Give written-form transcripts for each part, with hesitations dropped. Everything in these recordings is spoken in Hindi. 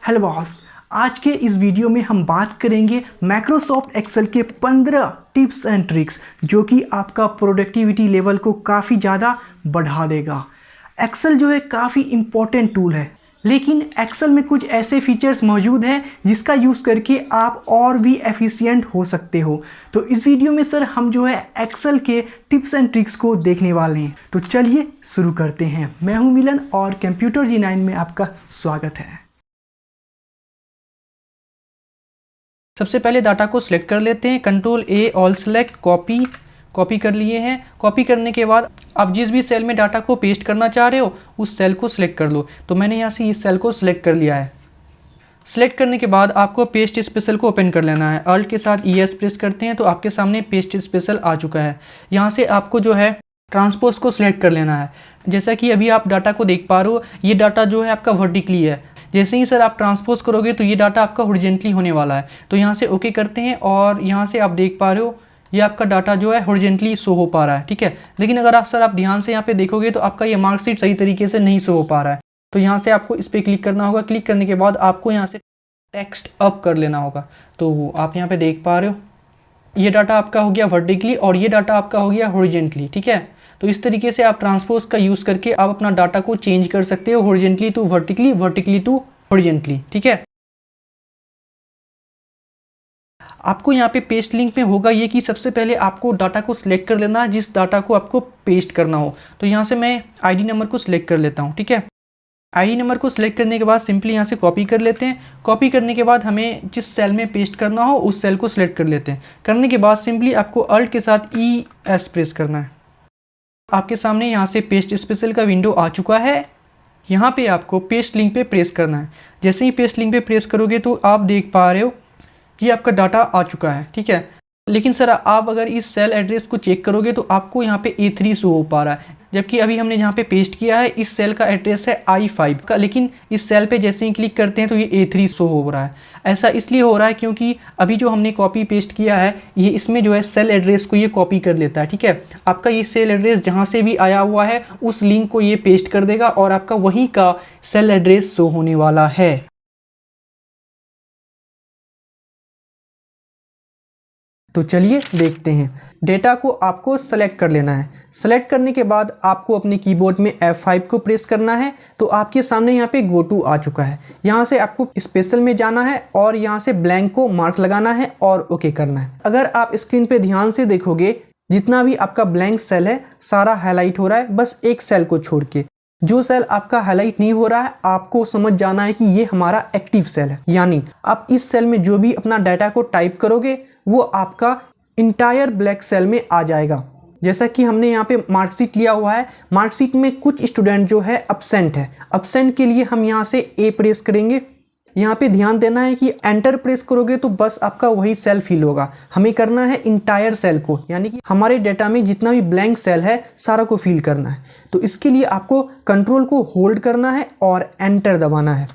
हेलो बॉस, आज के इस वीडियो में हम बात करेंगे माइक्रोसॉफ्ट एक्सेल के 15 टिप्स एंड ट्रिक्स जो कि आपका प्रोडक्टिविटी लेवल को काफ़ी ज़्यादा बढ़ा देगा। एक्सेल जो है काफ़ी इम्पोर्टेंट टूल है, लेकिन एक्सेल में कुछ ऐसे फीचर्स मौजूद हैं जिसका यूज़ करके आप और भी एफिशिएंट हो सकते हो। तो इस वीडियो में सर हम जो है एक्सेल के टिप्स एंड ट्रिक्स को देखने वाले हैं। तो चलिए शुरू करते हैं। मैं हूं मिलन और कंप्यूटर G9 में आपका स्वागत है। सबसे पहले डाटा को सिलेक्ट कर लेते हैं। Control A all select, copy कर लिए हैं। कॉपी करने के बाद आप जिस भी सेल में डाटा को पेस्ट करना चाह रहे हो उस सेल को सिलेक्ट कर लो। तो मैंने यहाँ से इस सेल को सिलेक्ट कर लिया है। सिलेक्ट करने के बाद आपको पेस्ट स्पेशल को ओपन कर लेना है। अल्ट के साथ ES प्रेस करते हैं तो आपके सामने पेस्ट स्पेशल आ चुका है। यहाँ से आपको जो है ट्रांसपोज को सिलेक्ट कर लेना है। जैसा कि अभी आप डाटा को देख पा रहे हो, ये डाटा जो है आपका वर्टिकली है। जैसे ही सर आप ट्रांसपोज करोगे तो ये डाटा आपका हॉरिजॉन्टली होने वाला है। तो यहाँ से ओके करते हैं और यहाँ से आप देख पा रहे हो ये आपका डाटा जो है हॉरिजॉन्टली शो हो पा रहा है, ठीक है। लेकिन अगर आप ध्यान से यहाँ पे देखोगे तो आपका ये मार्कशीट सही तरीके से नहीं शो हो पा रहा है। तो यहाँ से आपको इस पर क्लिक करना होगा। क्लिक करने के बाद आपको यहाँ से टेक्स्ट अप कर लेना होगा। तो आप यहाँ पे देख पा रहे हो ये डाटा आपका हो गया वर्टिकली और ये डाटा आपका हो गया हॉरिजॉन्टली, ठीक है। तो इस तरीके से आप ट्रांसपोज का यूज़ करके आप अपना डाटा को चेंज कर सकते हो, horizontally to vertically, vertically to horizontally, ठीक है। आपको यहाँ पे पेस्ट लिंक में होगा ये कि सबसे पहले आपको डाटा को सिलेक्ट कर लेना है जिस डाटा को आपको पेस्ट करना हो। तो यहाँ से मैं आईडी नंबर को सिलेक्ट कर लेता हूँ, ठीक है। आईडी नंबर को सिलेक्ट करने के बाद सिंपली यहाँ से कॉपी कर लेते हैं। कॉपी करने के बाद हमें जिस सेल में पेस्ट करना हो उस सेल को सिलेक्ट कर लेते हैं। करने के बाद सिंपली आपको अल्ट के साथ ES प्रेस करना है। आपके सामने यहाँ से पेस्ट स्पेशल का विंडो आ चुका है। यहाँ पे आपको पेस्ट लिंक पे प्रेस करना है। जैसे ही पेस्ट लिंक पे प्रेस करोगे तो आप देख पा रहे हो कि आपका डाटा आ चुका है, ठीक है। लेकिन सर आप अगर इस सेल एड्रेस को चेक करोगे तो आपको यहाँ पे A3 शो हो पा रहा है, जबकि अभी हमने यहाँ पे पेस्ट किया है इस सेल का एड्रेस है I5 का। लेकिन इस सेल पे जैसे ही क्लिक करते हैं तो ये A3 शो हो रहा है। ऐसा इसलिए हो रहा है क्योंकि अभी जो हमने कॉपी पेस्ट किया है ये इसमें जो है सेल एड्रेस को ये कॉपी कर लेता है, ठीक है। आपका ये सेल एड्रेस जहाँ से भी आया हुआ है उस लिंक को ये पेस्ट कर देगा और आपका वहीं का सेल एड्रेस शो होने वाला है। तो चलिए देखते हैं। डेटा को आपको सेलेक्ट कर लेना है। सेलेक्ट करने के बाद आपको अपने कीबोर्ड में F5 को प्रेस करना है। तो आपके सामने यहाँ पे गो टू आ चुका है। यहाँ से आपको स्पेशल में जाना है और यहाँ से ब्लैंक को मार्क लगाना है और ओके करना है। अगर आप स्क्रीन पे ध्यान से देखोगे जितना भी आपका ब्लैंक सेल है सारा हाईलाइट हो रहा है, बस एक सेल को छोड़ के। जो सेल आपका हाईलाइट नहीं हो रहा है आपको समझ जाना है कि ये हमारा एक्टिव सेल है। यानी आप इस सेल में जो भी अपना डाटा को टाइप करोगे वो आपका इंटायर ब्लैक सेल में आ जाएगा। जैसा कि हमने यहाँ पे मार्कशीट लिया हुआ है, मार्कशीट में कुछ स्टूडेंट जो है अब्सेंट है। अब्सेंट के लिए हम यहाँ से A प्रेस करेंगे। यहाँ पे ध्यान देना है कि एंटर प्रेस करोगे तो बस आपका वही सेल फिल होगा। हमें करना है इंटायर सेल को, यानी कि हमारे डाटा में जितना भी ब्लैंक सेल है सारा को फिल करना है। तो इसके लिए आपको कंट्रोल को होल्ड करना है और एंटर दबाना है।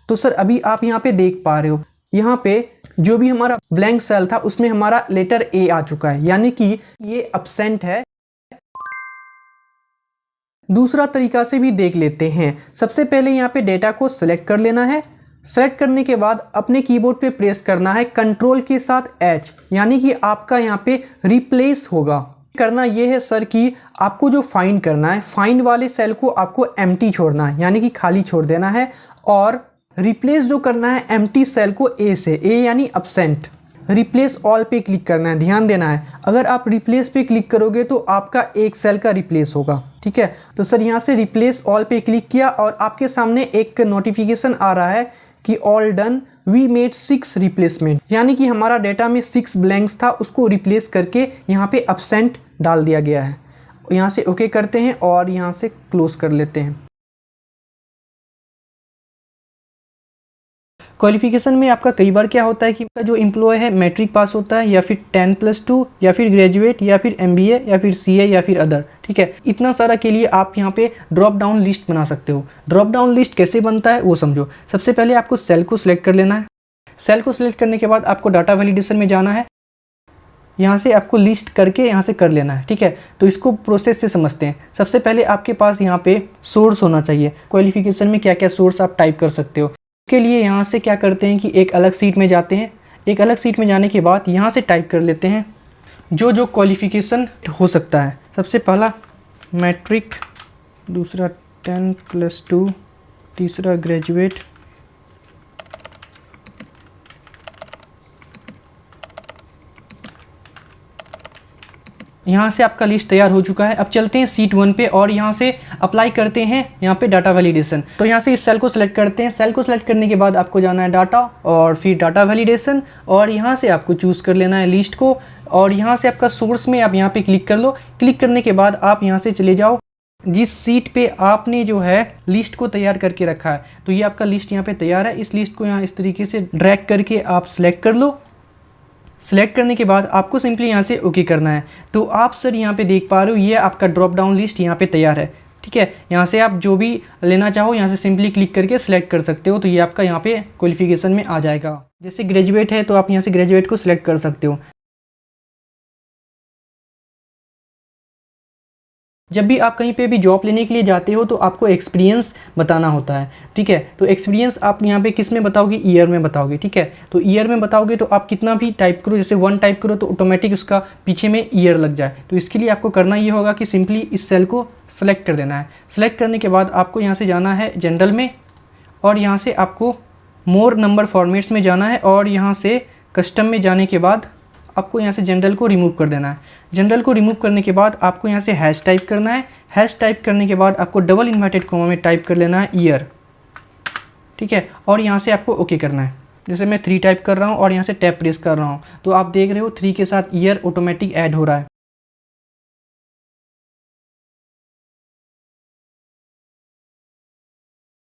तो सर अभी आप यहाँ पे देख पा रहे हो यहाँ पे जो भी हमारा ब्लैंक सेल था उसमें हमारा लेटर A आ चुका है, यानी कि ये अब्सेंट है। दूसरा तरीका से भी देख लेते हैं। सबसे पहले यहाँ पे डेटा को सिलेक्ट कर लेना है। सेलेक्ट करने के बाद अपने कीबोर्ड पे प्रेस करना है कंट्रोल के साथ H, यानी कि आपका यहाँ पे रिप्लेस होगा। करना ये है सर कि आपको जो फाइंड करना है, फाइंड वाले सेल को आपको एम्प्टी छोड़ना है, यानी कि खाली छोड़ देना है। और रिप्लेस जो करना है एम्प्टी सेल को A से, A यानी अब्सेंट। रिप्लेस ऑल पे क्लिक करना है। ध्यान देना है अगर आप रिप्लेस पे क्लिक करोगे तो आपका एक सेल का रिप्लेस होगा, ठीक है। तो सर यहाँ से रिप्लेस ऑल पे क्लिक किया और आपके सामने एक नोटिफिकेशन आ रहा है कि all done, we made 6 replacement, यानी कि हमारा डेटा में 6 ब्लैंक्स था उसको रिप्लेस करके यहाँ पे अब्सेंट डाल दिया गया है। यहाँ से ओके करते हैं और यहाँ से क्लोज कर लेते हैं। क्वालिफिकेशन में आपका कई बार क्या होता है कि आपका जो एम्प्लॉय है मैट्रिक पास होता है या फिर 10+2 या फिर ग्रेजुएट या फिर MBA या फिर CA या फिर अदर, ठीक है। इतना सारा के लिए आप यहाँ पे ड्रॉप डाउन लिस्ट बना सकते हो। ड्रॉप डाउन लिस्ट कैसे बनता है वो समझो। सबसे पहले आपको सेल को सिलेक्ट कर लेना है। सेल को सिलेक्ट करने के बाद आपको डाटा वैलिडेशन में जाना है। यहाँ से आपको लिस्ट करके यहाँ से कर लेना है, ठीक है। तो इसको प्रोसेस से समझते हैं। सबसे पहले आपके पास यहाँ पे सोर्स होना चाहिए। क्वालिफिकेशन में क्या क्या सोर्स आप टाइप कर सकते हो। उसके लिए यहाँ से क्या करते हैं कि एक अलग सीट में जाते हैं। एक अलग सीट में जाने के बाद यहाँ से टाइप कर लेते हैं जो जो क्वालिफ़िकेशन हो सकता है। सबसे पहला मैट्रिक, दूसरा 10+2, तीसरा ग्रेजुएट, यहाँ से आपका लिस्ट तैयार हो चुका है। अब चलते हैं सीट 1 पे और यहाँ से अप्लाई करते हैं यहाँ पे डाटा वैलिडेशन। तो यहाँ से इस सेल को सिलेक्ट करते हैं। सेल को सिलेक्ट करने के बाद आपको जाना है डाटा और फिर डाटा वैलिडेशन, और यहाँ से आपको चूज़ कर लेना है लिस्ट को, और यहाँ से आपका सोर्स में आप यहाँ पे क्लिक कर लो। क्लिक करने के बाद आप यहाँ से चले जाओ जिस सीट पे आपने जो है लिस्ट को तैयार करके रखा है। तो ये आपका लिस्ट यहाँ पे तैयार है। इस लिस्ट को यहाँ इस तरीके से ड्रैग करके आप सिलेक्ट कर लो। सेलेक्ट करने के बाद आपको सिंपली यहाँ से ओके करना है। तो आप सर यहाँ पे देख पा रहे हो ये आपका ड्रॉप डाउन लिस्ट यहाँ पे तैयार है। ठीक है, यहाँ से आप जो भी लेना चाहो यहाँ से सिंपली क्लिक करके सिलेक्ट कर सकते हो। तो ये आपका यहाँ पे क्वालिफिकेशन में आ जाएगा। जैसे ग्रेजुएट है तो आप यहाँ से ग्रेजुएट को सिलेक्ट कर सकते हो। जब भी आप कहीं पे भी जॉब लेने के लिए जाते हो तो आपको एक्सपीरियंस बताना होता है। ठीक है, तो एक्सपीरियंस आप यहाँ पे किस में बताओगे, ईयर में बताओगे। ठीक है, तो ईयर में बताओगे तो आप कितना भी टाइप करो, जैसे 1 टाइप करो तो ऑटोमेटिक उसका पीछे में ईयर लग जाए। तो इसके लिए आपको करना ये होगा कि सिंपली इस सेल को सेलेक्ट कर देना है। सेलेक्ट करने के बाद आपको यहाँ से जाना है जनरल में, और यहाँ से आपको मोर नंबर फॉर्मेट्स में जाना है, और यहाँ से कस्टम में जाने के बाद आपको यहाँ से जनरल को रिमूव कर देना है। जनरल को रिमूव करने के बाद आपको यहाँ से हैश टाइप करना है। हैश टाइप करने के बाद आपको डबल इन्वर्टेड कॉमा में टाइप कर लेना है ईयर। ठीक है, और यहाँ से आपको ओके करना है। जैसे मैं 3 टाइप कर रहा हूँ और यहाँ से टैप प्रेस कर रहा हूँ तो आप देख रहे हो 3 के साथ ईयर ऑटोमेटिक ऐड हो रहा है।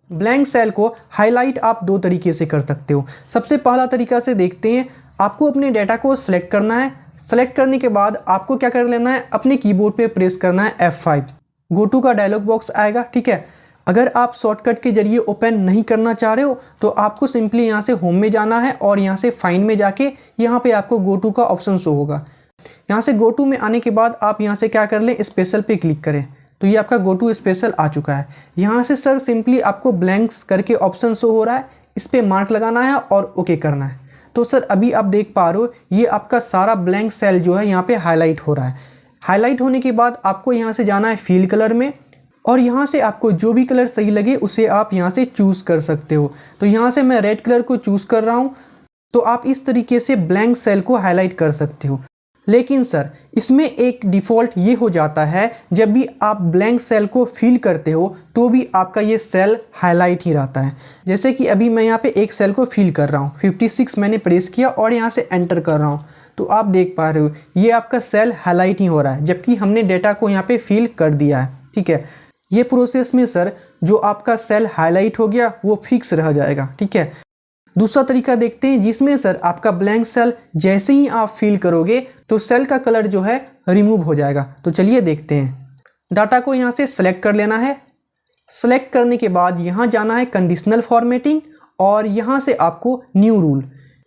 ब्लैंक सेल को हाईलाइट आप 2 तरीके से कर सकते हो। सबसे पहला तरीका से देखते हैं। आपको अपने डाटा को सिलेक्ट करना है। सेलेक्ट करने के बाद आपको क्या कर लेना है, अपने कीबोर्ड पे प्रेस करना है F5। गो टू का डायलॉग बॉक्स आएगा। ठीक है, अगर आप शॉर्टकट के जरिए ओपन नहीं करना चाह रहे हो तो आपको सिंपली यहाँ से होम में जाना है, और यहाँ से फाइंड में जाके यहाँ पे आपको गो टू का ऑप्शन शो होगा। यहाँ से गो टू में आने के बाद आप यहाँ से क्या कर लें, स्पेशल पे क्लिक करें। तो ये आपका गो टू स्पेशल आ चुका है। यहाँ से सर सिंपली आपको ब्लैंक्स करके ऑप्शन शो हो रहा है, इस पर मार्क लगाना है और ओके करना है। तो सर अभी आप देख पा रहे हो ये आपका सारा ब्लैंक सेल जो है यहाँ पे हाईलाइट हो रहा है। हाईलाइट होने के बाद आपको यहाँ से जाना है फिल कलर में, और यहाँ से आपको जो भी कलर सही लगे उसे आप यहाँ से चूज़ कर सकते हो। तो यहाँ से मैं रेड कलर को चूज़ कर रहा हूँ। तो आप इस तरीके से ब्लैंक सेल को हाईलाइट कर सकते हो। लेकिन सर इसमें एक डिफ़ॉल्ट ये हो जाता है, जब भी आप ब्लैंक सेल को फिल करते हो तो भी आपका ये सेल हाईलाइट ही रहता है। जैसे कि अभी मैं यहाँ पे एक सेल को फिल कर रहा हूँ, 56 मैंने प्रेस किया और यहाँ से एंटर कर रहा हूँ, तो आप देख पा रहे हो ये आपका सेल हाईलाइट ही हो रहा है, जबकि हमने डेटा को यहाँ पे फिल कर दिया है। ठीक है, ये प्रोसेस में सर जो आपका सेल हाईलाइट हो गया वो फिक्स रह जाएगा। ठीक है, दूसरा तरीका देखते हैं जिसमें सर आपका ब्लैंक सेल जैसे ही आप फिल करोगे तो सेल का कलर जो है रिमूव हो जाएगा। तो चलिए देखते हैं। डाटा को यहाँ से सेलेक्ट कर लेना है। सेलेक्ट करने के बाद यहाँ जाना है कंडीशनल फॉर्मेटिंग, और यहाँ से आपको न्यू रूल।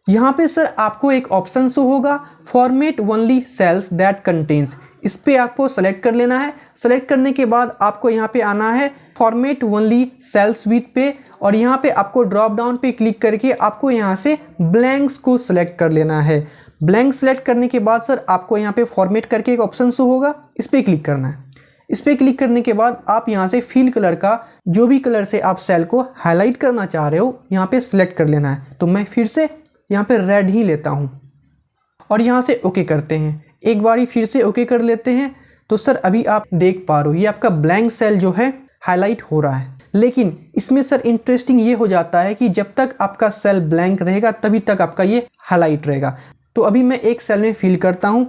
यहाँ पे सर आपको एक ऑप्शन शो होगा format only cells that contains, इस पे आपको सेलेक्ट कर लेना है। सेलेक्ट करने के बाद आपको यहाँ पे आना है फॉर्मेट ओनली सेल्स विथ पे, और यहाँ पे आपको ड्रॉप डाउन पे क्लिक करके आपको यहाँ से ब्लैंक्स को सिलेक्ट कर लेना है। ब्लैंक सेलेक्ट करने के बाद सर आपको यहाँ पे फॉर्मेट करके एक ऑप्शन शो होगा, इस पर क्लिक करना है। इस पर क्लिक करने के बाद आप यहाँ से फिल कलर का जो भी कलर से आप सेल को हाईलाइट करना चाह रहे हो यहाँ पे सिलेक्ट कर लेना है। तो मैं फिर से यहाँ पे रेड ही लेता हूँ और यहाँ से ओके करते हैं। एक बारी फिर से ओके कर लेते हैं। तो सर अभी आप देख पा रहे हो ये आपका ब्लैंक सेल जो है हाईलाइट हो रहा है। लेकिन इसमें सर इंटरेस्टिंग ये हो जाता है कि जब तक आपका सेल ब्लैंक रहेगा तभी तक आपका ये हाईलाइट रहेगा। तो अभी मैं एक सेल में फिल करता हूँ।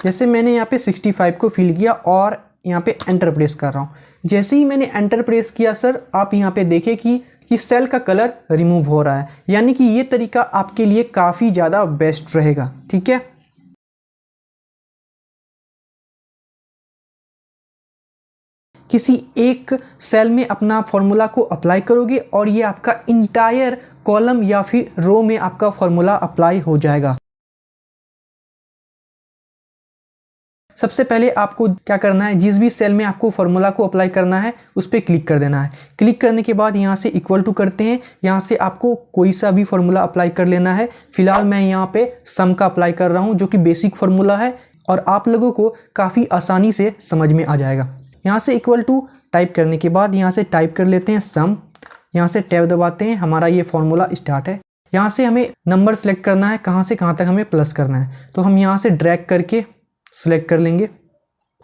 जैसे मैंने यहाँ पे 65 को फिल किया और यहाँ पे एंटर प्रेस कर रहा हूँ। जैसे ही मैंने एंटर प्रेस किया सर आप यहाँ पे देखें कि सेल का कलर रिमूव हो रहा है, यानी कि ये तरीका आपके लिए काफ़ी ज़्यादा बेस्ट रहेगा। ठीक है, किसी एक सेल में अपना फॉर्मूला को अप्लाई करोगे और ये आपका इंटायर कॉलम या फिर रो में आपका फॉर्मूला अप्लाई हो जाएगा। सबसे पहले आपको क्या करना है, जिस भी सेल में आपको फॉर्मूला को अप्लाई करना है उस पर क्लिक कर देना है। क्लिक करने के बाद यहाँ से इक्वल टू करते हैं, यहाँ से आपको कोई सा भी फॉर्मूला अप्लाई कर लेना है। फिलहाल मैं यहाँ पे सम का अप्लाई कर रहा हूँ जो कि बेसिक फार्मूला है और आप लोगों को काफ़ी आसानी से समझ में आ जाएगा। यहाँ से इक्वल टू टाइप करने के बाद यहाँ से टाइप कर लेते हैं सम, यहाँ से टैब दबाते हैं, हमारा ये फार्मूला स्टार्ट है। यहाँ से हमें नंबर सेलेक्ट करना है, कहाँ से कहाँ तक हमें प्लस करना है, तो हम यहाँ से ड्रैग करके सेलेक्ट कर लेंगे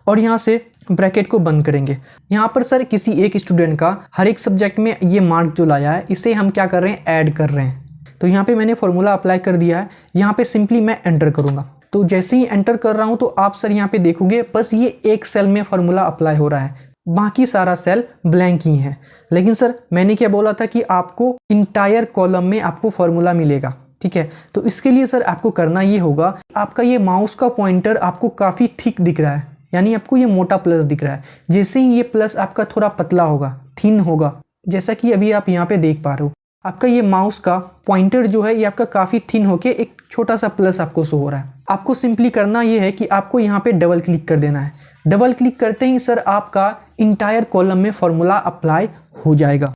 और यहाँ से ब्रैकेट को बंद करेंगे। यहाँ पर सर किसी एक स्टूडेंट का हर एक सब्जेक्ट में ये मार्क जो लाया है इसे हम क्या कर रहे हैं, ऐड कर रहे हैं। तो यहाँ पे मैंने फार्मूला अप्लाई कर दिया है, यहाँ पे सिंपली मैं एंटर करूँगा। तो जैसे ही एंटर कर रहा हूँ तो आप सर यहाँ पे देखोगे बस ये एक सेल में फार्मूला अप्लाई हो रहा है, बाकी सारा सेल ब्लैंक ही है। लेकिन सर मैंने क्या बोला था कि आपको इंटायर कॉलम में आपको फार्मूला मिलेगा, ठीक है। तो इसके लिए सर आपको करना ये होगा, आपका ये माउस का पॉइंटर आपको काफ़ी थिक दिख रहा है, यानी आपको ये मोटा प्लस दिख रहा है। जैसे ही ये प्लस आपका थोड़ा पतला होगा, थिन होगा, जैसा कि अभी आप यहाँ पे देख पा रहे हो, आपका ये माउस का पॉइंटर जो है ये आपका काफ़ी थिन होके एक छोटा सा प्लस आपको शो हो रहा है। आपको सिंपली करना ये है कि आपको यहाँ पे डबल क्लिक कर देना है। डबल क्लिक करते ही सर आपका इंटायर कॉलम में फार्मूला अप्लाई हो जाएगा।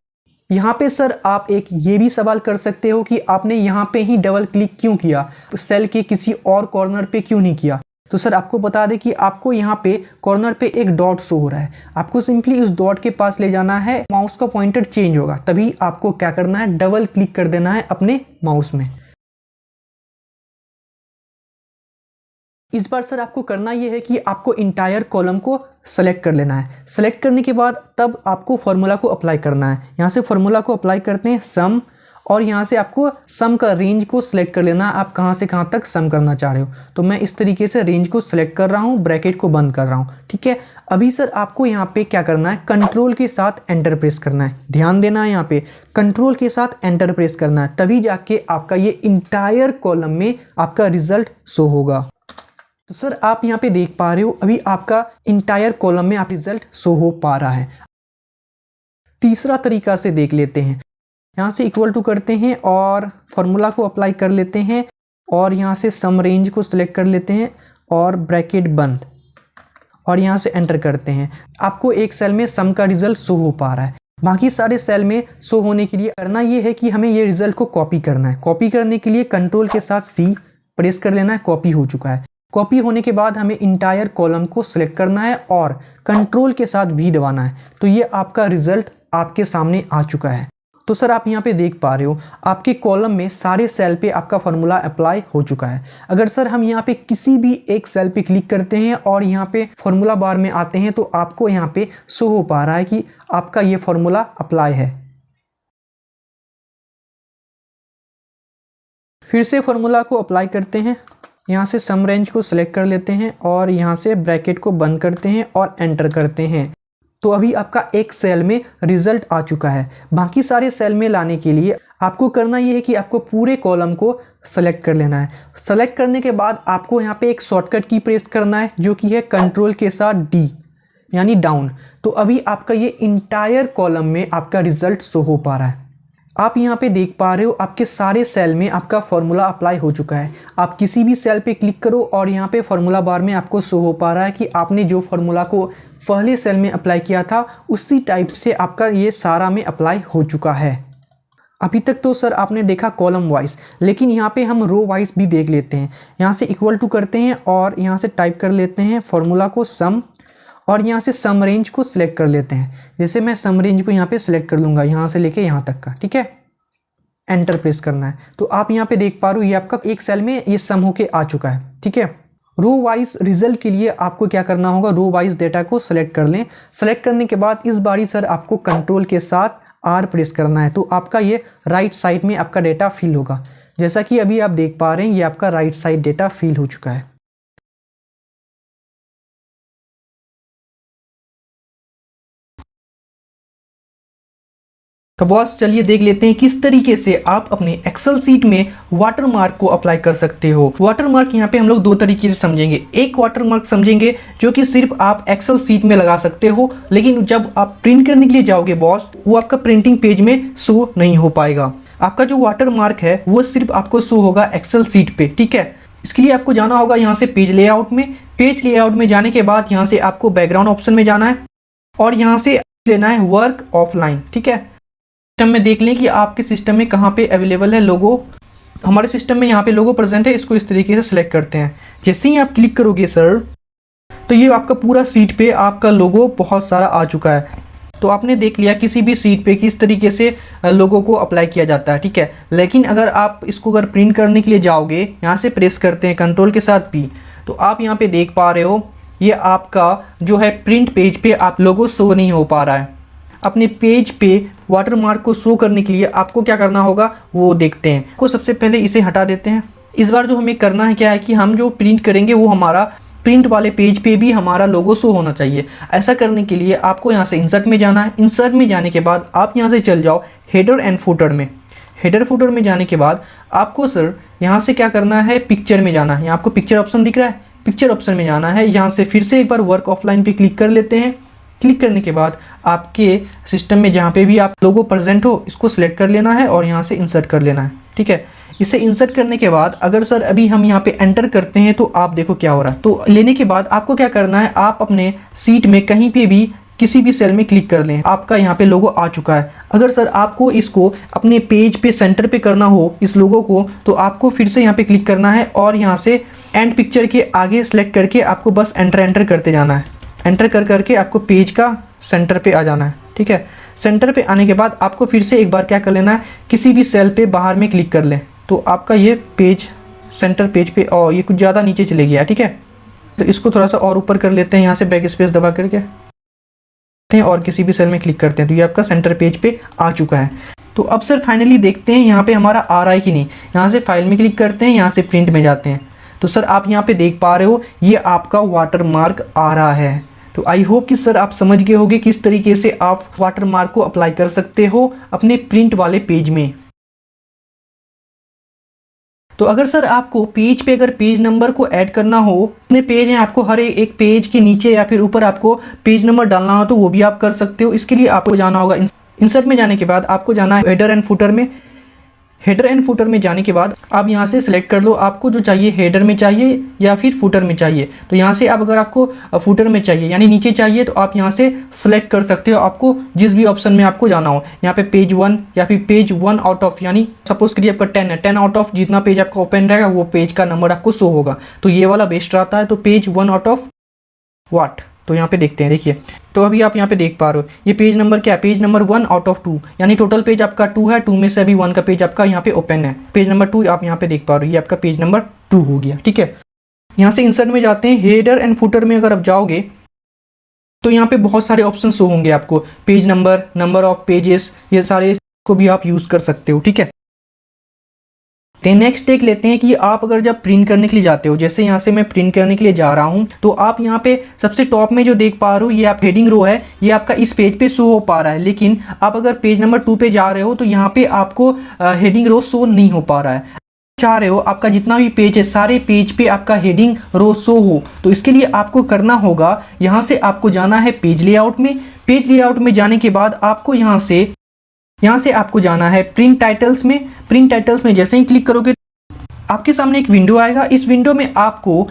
यहाँ पे सर आप एक ये भी सवाल कर सकते हो कि आपने यहाँ पे ही डबल क्लिक क्यों किया, सेल के किसी और कॉर्नर पे क्यों नहीं किया। तो सर आपको बता दें कि आपको यहाँ पे कॉर्नर पे एक डॉट शो हो रहा है, आपको सिंपली उस डॉट के पास ले जाना है, माउस का पॉइंटर चेंज होगा, तभी आपको क्या करना है, डबल क्लिक कर देना है अपने माउस में। इस बार सर आपको करना ये है कि आपको इंटायर कॉलम को सेलेक्ट कर लेना है। सेलेक्ट करने के बाद तब आपको फार्मूला को अप्लाई करना है। यहाँ से फार्मूला को अप्लाई करते हैं सम, और यहाँ से आपको सम का रेंज को सिलेक्ट कर लेना है, आप कहाँ से कहाँ तक सम करना चाह रहे हो। तो मैं इस तरीके से रेंज को सिलेक्ट कर रहा हूँ, ब्रैकेट को बंद कर रहा हूँ, ठीक है। अभी सर आपको यहाँ पे क्या करना है, कंट्रोल के साथ एंटर प्रेस करना है। ध्यान देना है, यहाँ पे कंट्रोल के साथ एंटर प्रेस करना है, तभी जाके आपका ये इंटायर कॉलम में आपका रिजल्ट शो होगा। तो सर आप यहाँ पे देख पा रहे हो अभी आपका इंटायर कॉलम में आप रिजल्ट शो हो पा रहा है। तीसरा तरीका से देख लेते हैं, यहाँ से इक्वल टू करते हैं और फार्मूला को अप्लाई कर लेते हैं और यहाँ से सम रेंज को सिलेक्ट कर लेते हैं और ब्रैकेट बंद, और यहाँ से एंटर करते हैं। आपको एक सेल में सम का रिजल्ट शो हो पा रहा है, बाकी सारे सेल में शो होने के लिए करना ये है कि हमें ये रिजल्ट को कॉपी करना है। कॉपी करने के लिए कंट्रोल के साथ सी प्रेस कर लेना है, कॉपी हो चुका है। कॉपी होने के बाद हमें इंटायर कॉलम को सिलेक्ट करना है और कंट्रोल के साथ भी दबाना है, तो ये आपका रिजल्ट आपके सामने आ चुका है। तो सर आप यहाँ पे देख पा रहे हो आपके कॉलम में सारे सेल पे आपका फार्मूला अप्लाई हो चुका है। अगर सर हम यहाँ पे किसी भी एक सेल पे क्लिक करते हैं और यहाँ पे फार्मूला बार में आते हैं, तो आपको यहाँ पे शो हो पा रहा है कि आपका ये फार्मूला अप्लाई है। फिर से फार्मूला को अप्लाई करते हैं, यहाँ से सम रेंज को सिलेक्ट कर लेते हैं और यहाँ से ब्रैकेट को बंद करते हैं और एंटर करते हैं। तो अभी आपका एक सेल में रिजल्ट आ चुका है। बाकी सारे सेल में लाने के लिए आपको करना ये है कि आपको पूरे कॉलम को सेलेक्ट कर लेना है। सेलेक्ट करने के बाद आपको यहाँ पे एक शॉर्टकट की प्रेस करना है जो कि है कंट्रोल के साथ डी, यानी डाउन। तो अभी आपका ये इंटायर कॉलम में आपका रिजल्ट शो हो पा रहा है। आप यहाँ पे देख पा रहे हो आपके सारे सेल में आपका फार्मूला अप्लाई हो चुका है। आप किसी भी सेल पे क्लिक करो और यहाँ पे फार्मूला बार में आपको शो हो पा रहा है कि आपने जो फार्मूला को पहले सेल में अप्लाई किया था उसी टाइप से आपका ये सारा में अप्लाई हो चुका है। अभी तक तो सर आपने देखा कॉलम वाइज, लेकिन यहाँ पे हम रो वाइज भी देख लेते हैं। यहाँ से इक्वल टू करते हैं और यहाँ से टाइप कर लेते हैं फार्मूला को सम, और यहाँ से सम रेंज को सिलेक्ट कर लेते हैं। जैसे मैं सम रेंज को यहाँ पे सिलेक्ट कर लूँगा, यहाँ से लेके यहाँ तक का, ठीक है। एंटर प्रेस करना है, तो आप यहाँ पे देख पा रहे हो ये आपका एक सेल में ये सम होके आ चुका है, ठीक है। रो वाइज रिजल्ट के लिए आपको क्या करना होगा, रो वाइज डेटा को सिलेक्ट कर लें। सेलेक्ट करने के बाद इस बारी सर आपको कंट्रोल के साथ आर प्रेस करना है, तो आपका ये राइट साइड में आपका डेटा फिल होगा। जैसा कि अभी आप देख पा रहे हैं ये आपका राइट साइड डेटा फिल हो चुका है। तो बॉस चलिए देख लेते हैं किस तरीके से आप अपने एक्सेल सीट में वाटरमार्क को अप्लाई कर सकते हो। वाटरमार्क यहाँ पे हम लोग दो तरीके से समझेंगे। एक वाटरमार्क समझेंगे जो कि सिर्फ आप एक्सेल सीट में लगा सकते हो, लेकिन जब आप प्रिंट करने के लिए जाओगे बॉस, वो आपका प्रिंटिंग पेज में शो नहीं हो पाएगा। आपका जो वाटरमार्क है वो सिर्फ आपको शो होगा एक्सेल सीट पे, ठीक है। इसके लिए आपको जाना होगा यहाँ से पेज लेआउट में। पेज लेआउट में जाने के बाद यहाँ से आपको बैकग्राउंड ऑप्शन में जाना है और यहाँ से लेना है वर्क ऑफलाइन। ठीक है, सिस्टम में देख लें कि आपके सिस्टम में कहाँ पे अवेलेबल है लोगो। हमारे सिस्टम में यहाँ पे लोगो प्रेजेंट है, इसको इस तरीके से सिलेक्ट करते हैं। जैसे ही आप क्लिक करोगे सर, तो ये आपका पूरा सीट पे आपका लोगो बहुत सारा आ चुका है। तो आपने देख लिया किसी भी सीट पे किस तरीके से लोगो को अप्लाई किया जाता है। ठीक है, लेकिन अगर आप इसको अगर प्रिंट करने के लिए जाओगे, यहाँ से प्रेस करते हैं कंट्रोल के साथ P, तो आप यहाँ पे देख पा रहे हो ये आपका जो है प्रिंट पेज पे आप लोगो शो नहीं हो पा रहा है। अपने पेज पे वाटरमार्क को शो करने के लिए आपको क्या करना होगा वो देखते हैं। को सबसे पहले इसे हटा देते हैं। इस बार जो हमें करना है क्या है कि हम जो प्रिंट करेंगे वो हमारा प्रिंट वाले पेज पे भी हमारा लोगो शो होना चाहिए। ऐसा करने के लिए आपको यहाँ से इंसर्ट में जाना है। इंसर्ट में जाने के बाद आप यहाँ से चल जाओ हेडर एंड फुटर में। हेडर फुटर में जाने के बाद आपको सर यहाँ से क्या करना है, पिक्चर में जाना है। यहाँ आपको पिक्चर ऑप्शन दिख रहा है, पिक्चर ऑप्शन में जाना है। यहाँ से फिर से एक बार वर्क ऑफलाइन पे क्लिक कर लेते हैं। क्लिक करने के बाद आपके सिस्टम में जहाँ पे भी आप लोगो प्रेजेंट हो इसको सिलेक्ट कर लेना है और यहाँ से इंसर्ट कर लेना है। ठीक है, इसे इंसर्ट करने के बाद अगर सर अभी हम यहाँ पे एंटर करते हैं तो आप देखो क्या हो रहा है। तो लेने के बाद आपको क्या करना है, आप अपने सीट में कहीं पे भी किसी भी सेल में क्लिक कर लें। आपका यहाँ पे लोगो आ चुका है। अगर सर आपको इसको अपने पेज पे सेंटर पे करना हो इस लोगो को, तो आपको फिर से यहाँ पे क्लिक करना है और यहाँ से एंड पिक्चर के आगे सेलेक्ट करके आपको बस एंटर करते जाना है। एंटर करके आपको पेज का सेंटर पे आ जाना है। ठीक है, सेंटर पे आने के बाद आपको फिर से एक बार क्या कर लेना है, किसी भी सेल पे बाहर में क्लिक कर लें। तो आपका ये पेज सेंटर पेज पे और ये कुछ ज़्यादा नीचे चले गया। ठीक है, तो इसको थोड़ा सा और ऊपर कर लेते हैं, यहाँ से बैक स्पेस दबा करके और किसी भी सेल में क्लिक करते हैं। तो ये आपका सेंटर पेज पे आ चुका है। तो अब सर फाइनली देखते हैं यहाँ पे हमारा आ रहा है कि नहीं। यहाँ से फाइल में क्लिक करते हैं, यहाँ से प्रिंट में जाते हैं। तो सर आप यहाँ पे देख पा रहे हो ये आपका वाटरमार्क आ रहा है। तो आई होप कि सर आप समझ गए होंगे किस तरीके से आप वाटरमार्क को अप्लाई कर सकते हो अपने प्रिंट वाले पेज में। तो अगर सर आपको पेज पे अगर पेज नंबर को ऐड करना हो, अपने पेज हैं आपको हर एक पेज के नीचे या फिर ऊपर आपको पेज नंबर डालना हो तो वो भी आप कर सकते हो। इसके लिए आपको जाना होगा इंसर्ट में जाने के बाद आपको जाना है हेडर एंड फुटर में। हेडर एंड फुटर में जाने के बाद आप यहाँ से सिलेक्ट कर लो आपको जो चाहिए, हेडर में चाहिए या फिर फुटर में चाहिए। तो यहाँ से आप अगर आपको फुटर में चाहिए यानी नीचे चाहिए तो आप यहाँ से सिलेक्ट कर सकते हो आपको जिस भी ऑप्शन में आपको जाना हो। यहाँ पे पेज 1 या फिर पेज 1 आउट ऑफ, यानी सपोज करिए आपका 10 है, 10 आउट ऑफ जितना पेज आपका ओपन रहेगा वो पेज का नंबर आपको शो होगा। तो ये वाला बेस्ट रहता है। तो पेज 1 आउट ऑफ व्हाट, तो यहाँ पे देखते हैं। देखिए तो अभी आप यहाँ पे देख पा रहे हो ये पेज नंबर क्या है, पेज नंबर 1 आउट ऑफ 2, यानी टोटल पेज आपका 2 है, 2 में से अभी 1 का पेज आपका यहाँ पे ओपन है। पेज नंबर 2 आप यहाँ पे देख पा रहे हो ये आपका पेज नंबर 2 हो गया। ठीक है, यहाँ से इंसर्ट में जाते हैं। हेडर एंड फुटर में अगर आप जाओगे तो यहाँ पे बहुत सारे ऑप्शन शो होंगे आपको, page number, number of pages, ये सारे को भी आप यूज़ कर सकते हो। ठीक है, तो नेक्स्ट देख लेते हैं कि आप अगर जब प्रिंट करने के लिए जाते हो, जैसे यहाँ से मैं प्रिंट करने के लिए जा रहा हूँ तो आप यहाँ पे सबसे टॉप में जो देख पा रहे हो ये आप हेडिंग रो है, ये आपका इस पेज पे शो हो पा रहा है। लेकिन आप अगर पेज नंबर 2 पे जा रहे हो तो यहाँ पे आपको हेडिंग रो शो नहीं हो पा रहा है। चाह रहे हो आपका जितना भी पेज है सारे पेज पे आपका हेडिंग रो शो हो, तो इसके लिए आपको करना होगा यहाँ से आपको जाना है पेज लेआउट में। पेज लेआउट में जाने के बाद आपको यहाँ से आपको जाना है प्रिंट टाइटल्स में। प्रिंट टाइटल्स में जैसे ही क्लिक करोगे आपके सामने एक विंडो आएगा। इस विंडो में आपको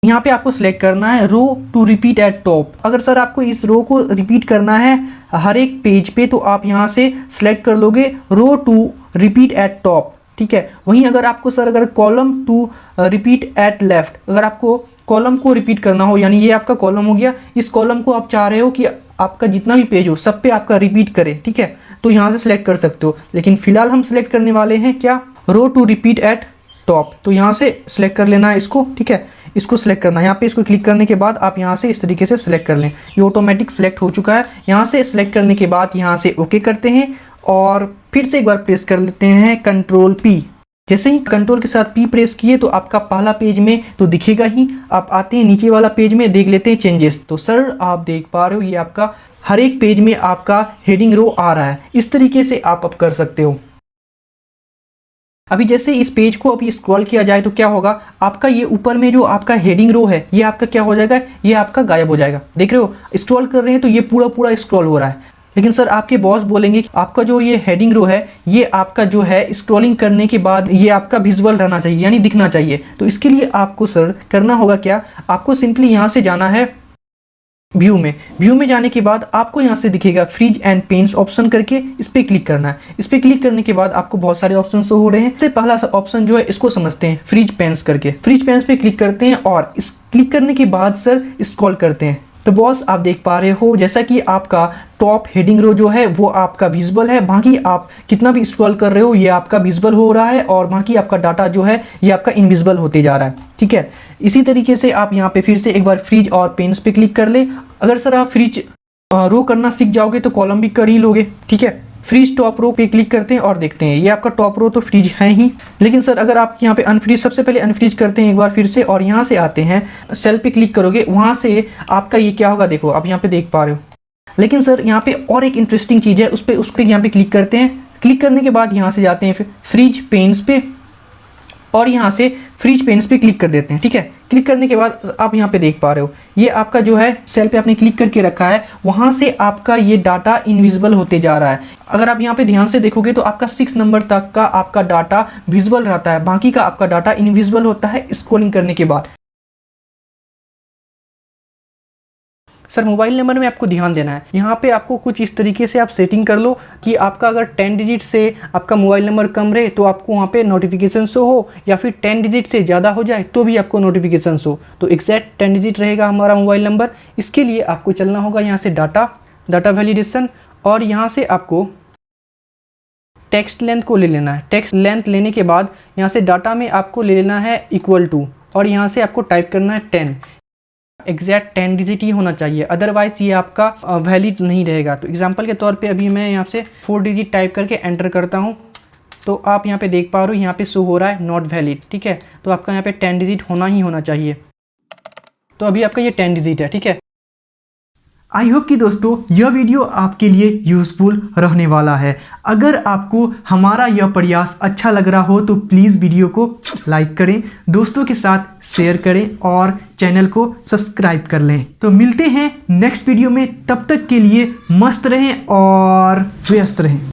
यहाँ पे आपको सिलेक्ट करना है रो टू रिपीट एट टॉप। अगर सर आपको इस रो को रिपीट करना है हर एक पेज पे तो आप यहाँ से सिलेक्ट कर लोगे row to repeat at top. ठीक है, वहीं अगर आपको सर अगर column to repeat at left, अगर आपको कॉलम को रिपीट करना हो यानी ये आपका कॉलम हो गया, इस कॉलम को आप चाह रहे हो कि आपका जितना भी पेज हो सब पे आपका रिपीट करे। ठीक है, तो यहाँ से सिलेक्ट कर सकते हो। लेकिन फिलहाल हम सिलेक्ट करने वाले हैं क्या, रो टू रिपीट एट टॉप। तो यहाँ से सिलेक्ट कर लेना है इसको। ठीक है, इसको सिलेक्ट करना है। यहाँ पे इसको क्लिक करने के बाद आप यहाँ से इस तरीके से सिलेक्ट कर लें। ये ऑटोमेटिक सिलेक्ट हो चुका है। यहाँ से सिलेक्ट करने के बाद यहाँ से ओके करते हैं और फिर से एक बार प्रेस कर लेते हैं कंट्रोल P। जैसे ही कंट्रोल के साथ P प्रेस किए तो आपका पहला पेज में तो दिखेगा ही। आप आते हैं नीचे वाला पेज में, देख लेते हैं चेंजेस। तो सर आप देख पा रहे हो ये आपका हर एक पेज में आपका हेडिंग रो आ रहा है। इस तरीके से आप अब कर सकते हो। अभी जैसे इस पेज को अभी स्क्रॉल किया जाए तो क्या होगा, आपका ये ऊपर में जो आपका हेडिंग रो है ये आपका क्या हो जाएगा, ये आपका गायब हो जाएगा। देख रहे हो स्क्रॉल कर रहे हैं तो ये पूरा स्क्रॉल हो रहा है। लेकिन सर आपके बॉस बोलेंगे कि आपका जो ये हेडिंग रो है ये आपका जो है स्क्रॉलिंग करने के बाद ये आपका विजुअल रहना चाहिए, यानी दिखना चाहिए। तो इसके लिए आपको सर करना होगा क्या, आपको सिंपली यहाँ से जाना है व्यू में जाने के बाद आपको यहाँ से दिखेगा फ्रीज एंड पेंट्स ऑप्शन करके, इस पर क्लिक करना है। इस पर क्लिक करने के बाद आपको बहुत सारे ऑप्शन शो हो रहे हैं। सबसे पहला ऑप्शन जो है इसको समझते हैं, फ्रीज पेंट्स करके। फ्रीज पेंट्स पे क्लिक करते हैं और इस क्लिक करने के बाद सर स्क्रॉल करते हैं। तो बॉस आप देख पा रहे हो जैसा कि आपका टॉप हेडिंग रो जो है वो आपका विजुअल है, बाकी आप कितना भी स्क्रॉल कर रहे हो ये आपका विजुअल हो रहा है और बाकी आपका डाटा जो है ये आपका इनविजिबल होते जा रहा है। ठीक है, इसी तरीके से आप यहाँ पे फिर से एक बार फ्रीज और पेन्स पे क्लिक कर ले। अगर सर आप फ्रीज रो करना सीख जाओगे तो कॉलम भी कर ही लोगे। ठीक है, फ्रीज टॉप रो पे क्लिक करते हैं और देखते हैं ये आपका टॉप रो तो फ्रीज है ही, लेकिन सर अगर आप यहाँ पे अनफ्रीज, सबसे पहले अनफ्रीज करते हैं एक बार फिर से और यहाँ से आते हैं सेल पे क्लिक करोगे, वहाँ से आपका ये क्या होगा देखो आप यहाँ पे देख पा रहे हो। लेकिन सर यहाँ पे और एक इंटरेस्टिंग चीज़ है, उस पर यहाँ पे क्लिक करते हैं। क्लिक करने के बाद यहाँ से जाते हैं फिर फ्रीज पेन्स पे और यहाँ से फ्रीज पेन्स पे क्लिक कर देते हैं। ठीक है, क्लिक करने के बाद आप यहाँ पे देख पा रहे हो ये आपका जो है सेल पे आपने क्लिक करके रखा है, वहाँ से आपका ये डाटा इनविजिबल होते जा रहा है। अगर आप यहाँ पे ध्यान से देखोगे तो आपका 6 नंबर तक का आपका डाटा विजुअल रहता है, बाकी का आपका डाटा इनविजिबल होता है स्क्रॉलिंग करने के बाद। सर मोबाइल नंबर में आपको ध्यान देना है, यहाँ पे आपको कुछ इस तरीके से आप सेटिंग कर लो कि आपका अगर 10 डिजिट से आपका मोबाइल नंबर कम रहे तो आपको वहाँ पे नोटिफिकेशन शो हो, या फिर 10 डिजिट से ज़्यादा हो जाए तो भी आपको नोटिफिकेशन शो। तो एग्जैक्ट 10 डिजिट रहेगा हमारा मोबाइल नंबर। इसके लिए आपको चलना होगा यहाँ से डाटा वैलिडेशन और यहाँ से आपको टेक्स्ट लेंथ को ले लेना है। टेक्स्ट लेंथ लेने के बाद यहाँ से डाटा में आपको ले लेना है इक्वल टू और यहाँ से आपको टाइप करना है 10। एग्जैक्ट 10 डिजिट ही होना चाहिए, अदरवाइज ये आपका वैलिड नहीं रहेगा। तो एग्जांपल के तौर पे अभी मैं यहाँ से 4 डिजिट टाइप करके एंटर करता हूँ तो आप यहाँ पे देख पा रहे हो यहाँ पे शो हो रहा है नॉट वैलिड। ठीक है, तो आपका यहाँ पे 10 डिजिट होना ही होना चाहिए। तो अभी आपका ये 10 डिजिट है। ठीक है, आई होप कि दोस्तों यह वीडियो आपके लिए यूज़फुल रहने वाला है। अगर आपको हमारा यह प्रयास अच्छा लग रहा हो तो प्लीज़ वीडियो को लाइक करें, दोस्तों के साथ शेयर करें और चैनल को सब्सक्राइब कर लें। तो मिलते हैं नेक्स्ट वीडियो में, तब तक के लिए मस्त रहें और व्यस्त रहें।